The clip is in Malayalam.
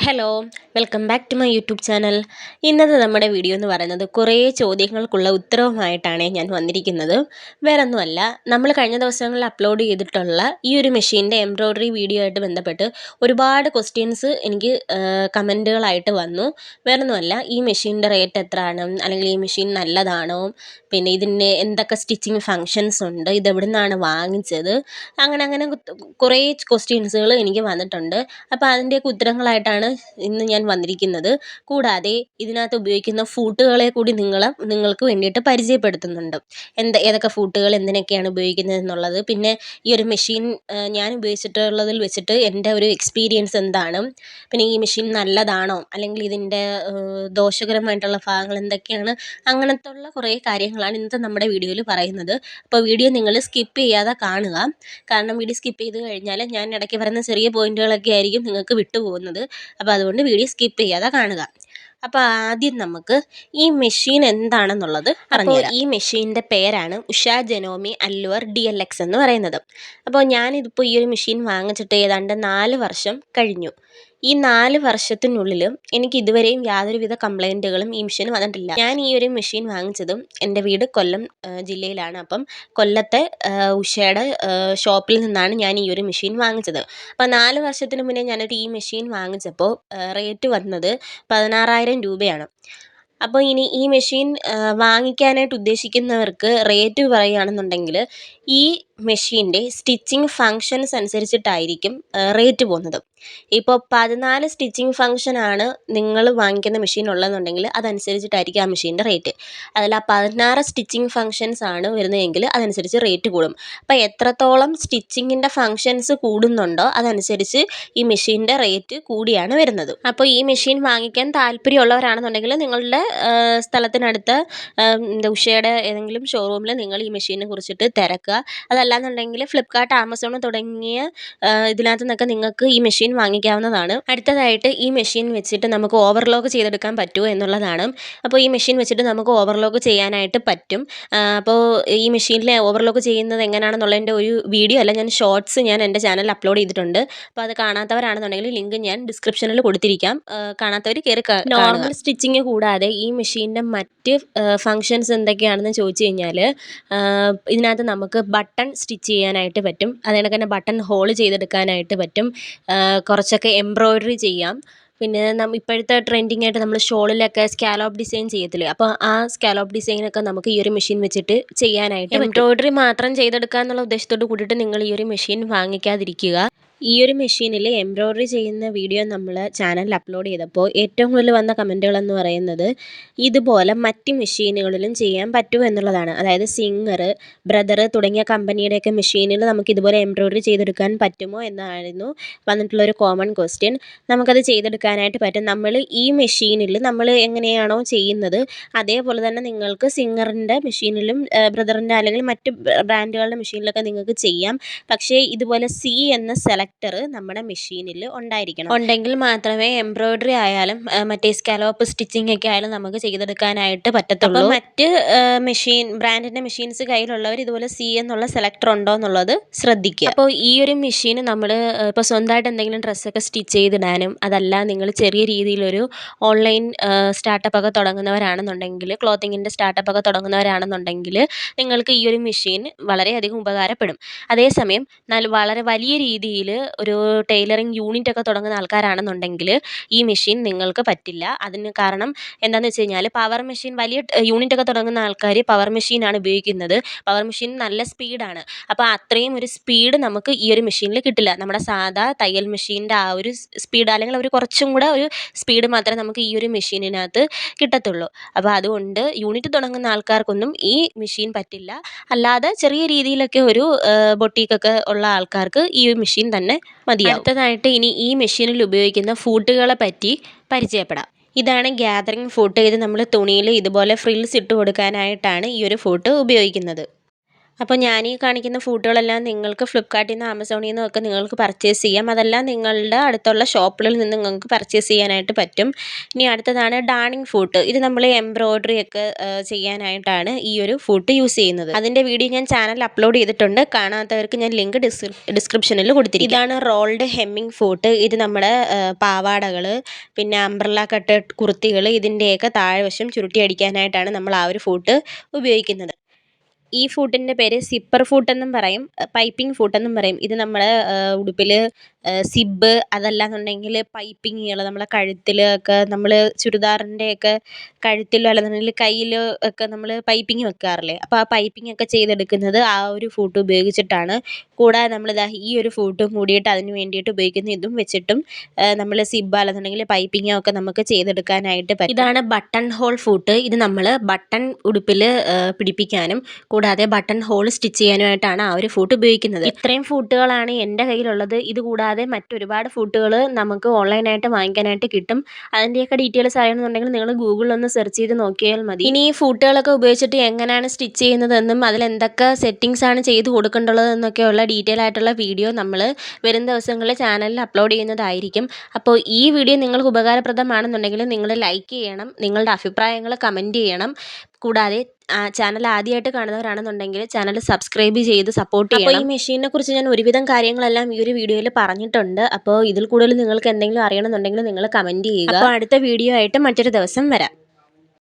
Hello, welcome back to my YouTube channel. ഇന്നത്തെ നമ്മുടെ വീഡിയോ എന്ന് പറയുന്നത് കുറേ ചോദ്യങ്ങൾക്കുള്ള ഉത്തരവുമായിട്ടാണ് ഞാൻ വന്നിരിക്കുന്നത്. വേറൊന്നുമല്ല, നമ്മൾ കഴിഞ്ഞ ദിവസങ്ങളിൽ അപ്ലോഡ് ചെയ്തിട്ടുള്ള ഈ ഒരു മെഷീൻ്റെ എംബ്രോയ്ഡറി വീഡിയോ ആയിട്ട് ബന്ധപ്പെട്ട് ഒരുപാട് ക്വസ്റ്റ്യൻസ് എനിക്ക് കമൻറ്റുകളായിട്ട് വന്നു. വേറൊന്നുമല്ല, ഈ മെഷീൻ്റെ റേറ്റ് എത്രയാണ്, അല്ലെങ്കിൽ ഈ മെഷീൻ നല്ലതാണോ, പിന്നെ ഇതിന് എന്തൊക്കെ സ്റ്റിച്ചിങ് ഫങ്ഷൻസ് ഉണ്ട്, ഇതെവിടെ നിന്നാണ് വാങ്ങിച്ചത്, അങ്ങനെ കുറേ ക്വസ്റ്റ്യൻസുകൾ എനിക്ക് വന്നിട്ടുണ്ട്. അപ്പോൾ അതിൻ്റെയൊക്കെ ഉത്തരങ്ങളായിട്ടാണ് ഇന്ന് ഞാൻ വന്നിരിക്കുന്നത്. കൂടാതെ ഇതിനകത്ത് ഉപയോഗിക്കുന്ന ഫൂട്ടുകളെ കൂടി നിങ്ങൾക്ക് വേണ്ടിയിട്ട് പരിചയപ്പെടുത്തുന്നുണ്ട്. ഏതൊക്കെ ഫൂട്ടുകൾ എന്തിനൊക്കെയാണ് ഉപയോഗിക്കുന്നത് എന്നുള്ളത്. പിന്നെ ഈ ഒരു മെഷീൻ ഞാൻ ഉപയോഗിച്ചിട്ടുള്ളതിൽ വെച്ചിട്ട് എൻ്റെ ഒരു എക്സ്പീരിയൻസ് എന്താണ്, പിന്നെ ഈ മെഷീൻ നല്ലതാണോ, അല്ലെങ്കിൽ ഇതിൻ്റെ ദോഷകരമായിട്ടുള്ള ഭാഗങ്ങൾ എന്തൊക്കെയാണ്, അങ്ങനത്തെ ഉള്ള കുറേ കാര്യങ്ങളാണ് ഇന്നത്തെ നമ്മുടെ വീഡിയോയിൽ പറയുന്നത്. അപ്പോൾ വീഡിയോ നിങ്ങൾ സ്കിപ്പ് ചെയ്യാതെ കാണുക. കാരണം വീഡിയോ സ്കിപ്പ് ചെയ്ത് കഴിഞ്ഞാൽ ഞാൻ ഇടയ്ക്ക് പറയുന്ന ചെറിയ പോയിന്റുകളൊക്കെ ആയിരിക്കും നിങ്ങൾക്ക് വിട്ടുപോകുന്നത്. അപ്പോൾ അതുകൊണ്ട് വീഡിയോ സ്കിപ്പ് ചെയ്യാതെ കാണുക. അപ്പോൾ ആദ്യം നമുക്ക് ഈ മെഷീൻ എന്താണെന്നുള്ളത് പറഞ്ഞുതരാം. ഈ മെഷീൻ്റെ പേരാണ് ഉഷ ജെനോമി അല്ലുവർ DLX എന്ന് പറയുന്നത്. അപ്പോൾ ഞാനിതിപ്പോൾ ഈ ഒരു മെഷീൻ വാങ്ങിച്ചിട്ട് ഏതാണ്ട് 4 വർഷം കഴിഞ്ഞു. ഈ 4 വർഷത്തിനുള്ളിൽ എനിക്ക് ഇതുവരെയും യാതൊരുവിധ കംപ്ലൈൻറ്റുകളും ഈ മെഷീൻ വന്നിട്ടില്ല. ഞാൻ ഈ ഒരു മെഷീൻ വാങ്ങിച്ചതും എൻ്റെ വീട് കൊല്ലം ജില്ലയിലാണ്. അപ്പം കൊല്ലത്തെ ഉഷയുടെ ഷോപ്പിൽ നിന്നാണ് ഞാൻ ഈ ഒരു മെഷീൻ വാങ്ങിച്ചത്. അപ്പോൾ 4 വർഷത്തിന് മുന്നേ ഞാനൊരു ഈ മെഷീൻ വാങ്ങിച്ചപ്പോൾ റേറ്റ് വന്നത് 16,000 രൂപയാണ്. അപ്പോൾ ഇനി ഈ മെഷീൻ വാങ്ങിക്കാനായിട്ട് ഉദ്ദേശിക്കുന്നവർക്ക് റേറ്റ് പറയുകയാണെന്നുണ്ടെങ്കിൽ ഈ മെഷീൻ്റെ സ്റ്റിച്ചിങ് ഫങ്ഷൻസ് അനുസരിച്ചിട്ടായിരിക്കും റേറ്റ് പോകുന്നത്. ഇപ്പോൾ 14 സ്റ്റിച്ചിങ് ഫങ്ഷനാണ് നിങ്ങൾ വാങ്ങിക്കുന്ന മെഷീൻ ഉള്ളതെന്നുണ്ടെങ്കിൽ അതനുസരിച്ചിട്ടായിരിക്കും ആ മെഷീൻ്റെ റേറ്റ്. അതിൽ 16 സ്റ്റിച്ചിങ് ഫങ്ഷൻസ് ആണ് വരുന്നതെങ്കിൽ അതനുസരിച്ച് റേറ്റ് കൂടും. അപ്പോൾ എത്രത്തോളം സ്റ്റിച്ചിങ്ങിൻ്റെ ഫങ്ഷൻസ് കൂടുന്നുണ്ടോ അതനുസരിച്ച് ഈ മെഷീൻ്റെ റേറ്റ് കൂടിയാണ് വരുന്നത്. അപ്പോൾ ഈ മെഷീൻ വാങ്ങിക്കാൻ താല്പര്യമുള്ളവരാണെന്നുണ്ടെങ്കിൽ നിങ്ങളുടെ സ്ഥലത്തിനടുത്ത് ഉഷയുടെ ഏതെങ്കിലും ഷോറൂമിൽ നിങ്ങൾ ഈ മെഷീനെ കുറിച്ചിട്ട് തിരക്കുക. അതല്ലാന്നുണ്ടെങ്കിൽ ഫ്ലിപ്കാർട്ട്, ആമസോൺ തുടങ്ങിയ ഇതിനകത്ത് നിന്നൊക്കെ നിങ്ങൾക്ക് ഈ മെഷീൻ വാങ്ങിക്കാവുന്നതാണ്. അടുത്തതായിട്ട് ഈ മെഷീൻ വെച്ചിട്ട് നമുക്ക് ഓവർലോക്ക് ചെയ്തെടുക്കാൻ പറ്റുമോ എന്നുള്ളതാണ്. അപ്പോൾ ഈ മെഷീൻ വെച്ചിട്ട് നമുക്ക് ഓവർലോക്ക് ചെയ്യാനായിട്ട് പറ്റും. അപ്പോൾ ഈ മെഷീനിൽ ഓവർലോക്ക് ചെയ്യുന്നത് എങ്ങനെയാണെന്നുള്ളതിൻ്റെ ഒരു വീഡിയോ അല്ല, ഞാൻ ഷോർട്സ് എൻ്റെ ചാനലിൽ അപ്ലോഡ് ചെയ്തിട്ടുണ്ട്. അപ്പോൾ അത് കാണാത്തവരാണെന്നുണ്ടെങ്കിൽ ലിങ്ക് ഞാൻ ഡിസ്ക്രിപ്ഷനിൽ കൊടുത്തിരിക്കാം. കാണാത്തവർ കയറി നോർമൽ സ്റ്റിച്ചിങ് കൂടാതെ ഈ മെഷീൻ്റെ മറ്റ് ഫങ്ഷൻസ് എന്തൊക്കെയാണെന്ന് ചോദിച്ചു കഴിഞ്ഞാൽ ഇതിനകത്ത് നമുക്ക് ബട്ടൺ സ്റ്റിച്ച് ചെയ്യാനായിട്ട് പറ്റും. അതുകണക്ക് തന്നെ ബട്ടൺ ഹോൾ ചെയ്തെടുക്കാനായിട്ട് പറ്റും. കുറച്ചൊക്കെ എംബ്രോയ്ഡറി ചെയ്യാം. പിന്നെ ഇപ്പോഴത്തെ ട്രെൻഡിങ് ആയിട്ട് നമ്മൾ ഷോളിലൊക്കെ സ്കാലോപ്പ് ഡിസൈൻ ചെയ്യത്തില്ലേ, അപ്പോൾ ആ സ്കാലോപ്പ് ഡിസൈനൊക്കെ നമുക്ക് ഈ ഒരു മെഷീൻ വെച്ചിട്ട് ചെയ്യാനായിട്ട് എംബ്രോയ്ഡറി മാത്രം ചെയ്തെടുക്കുക എന്നുള്ള ഉദ്ദേശത്തോട് കൂടിയിട്ട് നിങ്ങൾ ഈ ഒരു മെഷീൻ വാങ്ങിക്കാതിരിക്കുക. ഈ ഒരു മെഷീനിൽ എംബ്രോയ്ഡറി ചെയ്യുന്ന വീഡിയോ നമ്മൾ ചാനലിൽ അപ്ലോഡ് ചെയ്തപ്പോൾ ഏറ്റവും കൂടുതൽ വന്ന കമൻറ്റുകളെന്ന് പറയുന്നത് ഇതുപോലെ മറ്റ് മെഷീനുകളിലും ചെയ്യാൻ പറ്റുമോ എന്നുള്ളതാണ്. അതായത് സിംഗർ, ബ്രദർ തുടങ്ങിയ കമ്പനിയുടെയൊക്കെ മെഷീനിൽ നമുക്ക് ഇതുപോലെ എംബ്രോയ്ഡറി ചെയ്തെടുക്കാൻ പറ്റുമോ എന്നായിരുന്നു വന്നിട്ടുള്ളൊരു കോമൺ ക്വസ്റ്റ്യൻ. നമുക്കത് ചെയ്തെടുക്കാനായിട്ട് പറ്റും. നമ്മൾ ഈ മെഷീനിൽ നമ്മൾ എങ്ങനെയാണോ ചെയ്യുന്നത് അതേപോലെ തന്നെ നിങ്ങൾക്ക് സിംഗറിൻ്റെ മെഷീനിലും ബ്രദറിൻ്റെ അല്ലെങ്കിൽ മറ്റ് ബ്രാൻഡുകളുടെ മെഷീനിലൊക്കെ നിങ്ങൾക്ക് ചെയ്യാം. പക്ഷേ ഇതുപോലെ C എന്ന സെലക്ടർ നമ്മുടെ മെഷീനിൽ ഉണ്ടായിരിക്കണം. ഉണ്ടെങ്കിൽ മാത്രമേ എംബ്രോയ്ഡറി ആയാലും മറ്റേ സ്കാലോപ്പ് സ്റ്റിച്ചിങ് ഒക്കെ ആയാലും നമുക്ക് ചെയ്തെടുക്കാനായിട്ട് പറ്റത്തുള്ളൂ. അപ്പോൾ മറ്റ് ബ്രാൻഡിൻ്റെ മെഷീൻസ് കയ്യിലുള്ളവർ ഇതുപോലെ C എന്നുള്ള സെലക്ടർ ഉണ്ടോ എന്നുള്ളത് ശ്രദ്ധിക്കുക. അപ്പോൾ ഈ ഒരു മെഷീൻ നമ്മൾ ഇപ്പോൾ സ്വന്തമായിട്ട് എന്തെങ്കിലും ഡ്രസ്സൊക്കെ സ്റ്റിച്ച് ചെയ്തിടാനും, അതല്ല നിങ്ങൾ ചെറിയ രീതിയിലൊരു ഓൺലൈൻ സ്റ്റാർട്ടപ്പ് ഒക്കെ തുടങ്ങുന്നവരാണെന്നുണ്ടെങ്കിൽ, ക്ലോത്തിങ്ങിൻ്റെ സ്റ്റാർട്ടപ്പ് ഒക്കെ തുടങ്ങുന്നവരാണെന്നുണ്ടെങ്കിൽ നിങ്ങൾക്ക് ഈ ഒരു മെഷീൻ വളരെയധികം ഉപകാരപ്പെടും. അതേസമയം വളരെ വലിയ രീതിയിൽ ഒരു ടൈലറിങ് യൂണിറ്റ് ഒക്കെ തുടങ്ങുന്ന ആൾക്കാരാണെന്നുണ്ടെങ്കിൽ ഈ മെഷീൻ നിങ്ങൾക്ക് പറ്റില്ല. അതിന് കാരണം എന്താണെന്ന് വെച്ച് കഴിഞ്ഞാൽ പവർ മെഷീൻ, വലിയ യൂണിറ്റ് ഒക്കെ തുടങ്ങുന്ന ആൾക്കാർ പവർ മെഷീനാണ് ഉപയോഗിക്കുന്നത്. പവർ മെഷീൻ നല്ല സ്പീഡാണ്. അപ്പോൾ അത്രയും ഒരു സ്പീഡ് നമുക്ക് ഈ ഒരു മെഷീനിൽ കിട്ടില്ല. നമ്മുടെ സാധാ തയ്യൽ മെഷീൻ്റെ ആ ഒരു സ്പീഡ്, അല്ലെങ്കിൽ ഒരു കുറച്ചും കൂടെ ഒരു സ്പീഡ് മാത്രമേ നമുക്ക് ഈ ഒരു മെഷീനിനകത്ത് കിട്ടത്തുള്ളൂ. അപ്പോൾ അതുകൊണ്ട് യൂണിറ്റ് തുടങ്ങുന്ന ആൾക്കാർക്കൊന്നും ഈ മെഷീൻ പറ്റില്ല. അല്ലാതെ ചെറിയ രീതിയിലൊക്കെ ഒരു ബൊട്ടീക്കൊക്കെ ഉള്ള ആൾക്കാർക്ക് ഈ മെഷീൻ തന്നെ മതിയാവും. അടുത്തതായിട്ട് ഇനി ഈ മെഷീനിൽ ഉപയോഗിക്കുന്ന ഫൂട്ടുകളെ പറ്റി പരിചയപ്പെടാം. ഇതാണ് ഗ്യാതറിങ് ഫൂട്ട്. ഇത് നമ്മൾ തുണിയിൽ ഇതുപോലെ ഫ്രിൽസ് ഇട്ട് കൊടുക്കാനായിട്ടാണ് ഈ ഒരു ഫൂട്ട് ഉപയോഗിക്കുന്നത്. അപ്പോൾ ഞാൻ ഈ കാണിക്കുന്ന ഫൂട്ടുകളെല്ലാം നിങ്ങൾക്ക് ഫ്ലിപ്കാർട്ടിൽ നിന്ന് ആമസോണിൽ നിന്നും ഒക്കെ നിങ്ങൾക്ക് പർച്ചേസ് ചെയ്യാം. അതെല്ലാം നിങ്ങളുടെ അടുത്തുള്ള ഷോപ്പുകളിൽ നിന്ന് നിങ്ങൾക്ക് പർച്ചേസ് ചെയ്യാനായിട്ട് പറ്റും. ഇനി അടുത്തതാണ് ഡാണിങ് ഫൂട്ട്. ഇത് നമ്മൾ എംബ്രോയ്ഡറി ഒക്കെ ചെയ്യാനായിട്ടാണ് ഈ ഒരു ഫൂട്ട് യൂസ് ചെയ്യുന്നത്. അതിൻ്റെ വീഡിയോ ഞാൻ ചാനലിൽ അപ്ലോഡ് ചെയ്തിട്ടുണ്ട്. കാണാത്തവർക്ക് ഞാൻ ലിങ്ക് ഡിസ്ക്രിപ്ഷനിൽ കൊടുത്തിരിക്കും. ഇതാണ് റോൾഡ് ഹെമ്മിങ് ഫൂട്ട്. ഇത് നമ്മുടെ പാവാടകൾ, പിന്നെ അംബ്രല്ല കട്ട് കുർത്തികൾ, ഇതിൻ്റെയൊക്കെ താഴ്വശം ചുരുട്ടി അടിക്കാനായിട്ടാണ് നമ്മൾ ആ ഒരു ഫൂട്ട് ഉപയോഗിക്കുന്നത്. ഈ ഫൂട്ടിൻ്റെ പേര് സിപ്പർ ഫൂട്ടെന്നും പറയും, പൈപ്പിംഗ് ഫൂട്ടെന്നും പറയും. ഇത് നമ്മുടെ ഉടുപ്പിൽ സിബ്ബ്, അതല്ലാന്നുണ്ടെങ്കിൽ പൈപ്പിങ്ങുകൾ നമ്മളെ കഴുത്തിൽ ഒക്കെ, നമ്മൾ ചുരിദാറിൻ്റെയൊക്കെ കഴുത്തിലോ അല്ലെന്നുണ്ടെങ്കിൽ കയ്യിൽ ഒക്കെ നമ്മൾ പൈപ്പിംഗ് വെക്കാറില്ലേ, അപ്പോൾ ആ പൈപ്പിംഗ് ഒക്കെ ചെയ്തെടുക്കുന്നത് ആ ഒരു ഫൂട്ട് ഉപയോഗിച്ചിട്ടാണ്. കൂടാതെ നമ്മളിതാ ഈ ഒരു ഫൂട്ടും കൂടിയിട്ട് അതിന് വേണ്ടിയിട്ട് ഉപയോഗിക്കുന്ന ഇതും വെച്ചിട്ടും നമ്മൾ സിബ്ബ് അല്ലെന്നുണ്ടെങ്കിൽ പൈപ്പിങ്ങോ ഒക്കെ നമുക്ക് ചെയ്തെടുക്കാനായിട്ട് പറ്റും. ഇതാണ് ബട്ടൺ ഹോൾ ഫൂട്ട്. ഇത് നമ്മൾ ബട്ടൺ ഉടുപ്പിൽ പിടിപ്പിക്കാനും കൂടാതെ ബട്ടൺ ഹോൾ സ്റ്റിച്ച് ചെയ്യാനുമായിട്ടാണ് ആ ഒരു ഫൂട്ട് ഉപയോഗിക്കുന്നത്. ഇത്രയും ഫൂട്ടുകളാണ് എൻ്റെ കയ്യിലുള്ളത്. ഇത് കൂടാതെ മറ്റൊരുപാട് ഫൂട്ടുകൾ നമുക്ക് ഓൺലൈനായിട്ട് വാങ്ങിക്കാനായിട്ട് കിട്ടും. അതിൻ്റെയൊക്കെ ഡീറ്റെയിൽസ് അറിയണമെന്നുണ്ടെങ്കിൽ നിങ്ങൾ ഗൂഗിളിലൊന്ന് സെർച്ച് ചെയ്ത് നോക്കിയാൽ മതി. ഇനി ഈ ഫൂട്ടുകളൊക്കെ ഉപയോഗിച്ചിട്ട് എങ്ങനെയാണ് സ്റ്റിച്ച് ചെയ്യുന്നതെന്നും അതിലെന്തൊക്കെ സെറ്റിങ്സ് ആണ് ചെയ്ത് കൊടുക്കേണ്ടതെന്നൊക്കെയുള്ള ഡീറ്റെയിൽ ആയിട്ടുള്ള വീഡിയോ നമ്മൾ വരും ദിവസങ്ങളിൽ ചാനലിൽ അപ്ലോഡ് ചെയ്യുന്നതായിരിക്കും. അപ്പോൾ ഈ വീഡിയോ നിങ്ങൾക്ക് ഉപകാരപ്രദമാണെന്നുണ്ടെങ്കിൽ നിങ്ങൾ ലൈക്ക് ചെയ്യണം, നിങ്ങളുടെ അഭിപ്രായങ്ങൾ കമൻറ്റ് ചെയ്യണം. കൂടാതെ ചാനൽ ആദ്യമായിട്ട് കാണുന്നവരാണെന്നുണ്ടെങ്കിൽ ചാനൽ സബ്സ്ക്രൈബ് ചെയ്ത് സപ്പോർട്ട് ചെയ്യണം. അപ്പോൾ ഈ മെഷീനെ കുറിച്ച് ഞാൻ ഒരുവിധം കാര്യങ്ങളെല്ലാം ഈ ഒരു വീഡിയോയിൽ പറഞ്ഞിട്ടുണ്ട്. അപ്പോൾ ഇതിൽ കൂടുതൽ നിങ്ങൾക്ക് എന്തെങ്കിലും അറിയണമെന്നുണ്ടെങ്കിൽ നിങ്ങൾ കമൻറ്റ് ചെയ്യുക. അപ്പോൾ അടുത്ത വീഡിയോ ആയിട്ട് മറ്റൊരു ദിവസം വരാം.